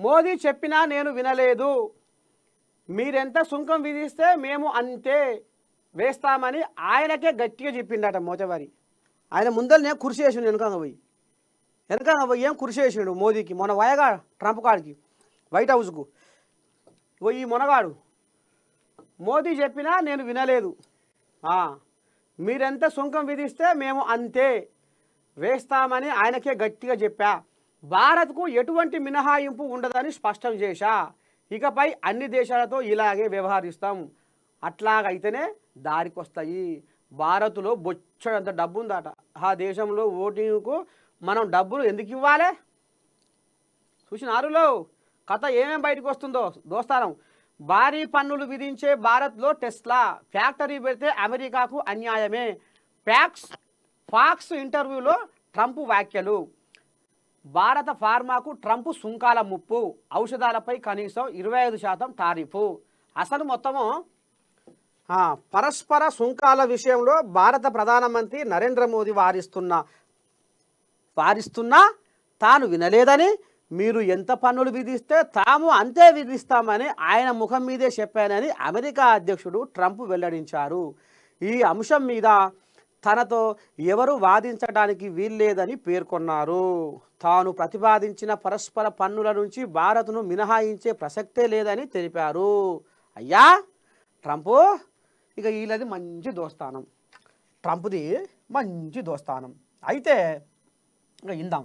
మోదీ చెప్పినా నేను వినలేదు, మీరెంత సుంకం విధిస్తే మేము అంతే వేస్తామని ఆయనకే గట్టిగా చెప్పిండట మోతవారి. ఆయన ముందరనే కుర్చీ వేసిండు, వెనకంగా పోయి ఏం కుర్చీ వేసిండు మోదీకి. మొన్న వయగా ట్రంప్ కాడికి వైట్ హౌస్కు పోయి మొనగాడు మోదీ చెప్పినా నేను వినలేదు, మీరెంత సుంకం విధిస్తే మేము అంతే వేస్తామని ఆయనకే గట్టిగా చెప్పా. భారత్కు ఎటువంటి మినహాయింపు ఉండదని స్పష్టం చేశా. ఇకపై అన్ని దేశాలతో ఇలాగే వ్యవహరిస్తాం. అట్లాగైతేనే దారికి వస్తాయి. భారత్లో బొచ్చడంత డబ్బు ఉందట. ఆ దేశంలో ఓటింగ్కు మనం డబ్బులు ఎందుకు ఇవ్వాలి? చూసినారులో కథ ఏమేం బయటకు వస్తుందో దోస్తానం. భారీ పన్నులు విధించే భారత్లో టెస్లా ఫ్యాక్టరీ పెడితే అమెరికాకు అన్యాయమే. ఫాక్స్ ఇంటర్వ్యూలో ట్రంప్ వ్యాఖ్యలు. భారత ఫార్మాకు ట్రంప్ సుంకాల ముప్పు, ఔషధాలపై కనీసం 25% టారిఫు. అసలు మొత్తము పరస్పర సుంకాల విషయంలో భారత ప్రధానమంత్రి నరేంద్ర మోదీ వారిస్తున్నా తాను వినలేదని, మీరు ఎంత పన్నులు విధిస్తే తాము అంతే విధిస్తామని ఆయన ముఖం మీదే చెప్పానని అమెరికా అధ్యక్షుడు ట్రంప్ వెల్లడించారు. ఈ అంశం మీద తనతో ఎవరు వాదించడానికి వీల్లేదని పేర్కొన్నారు. తాను ప్రతిపాదించిన పరస్పర పన్నుల నుంచి భారత్ను మినహాయించే ప్రసక్తే లేదని తెలిపారు. అయ్యా ట్రంప్, ఇక వీళ్ళది మంచి దోస్తానం, ట్రంప్ది మంచి దోస్తానం. అయితే ఇక ఇందాం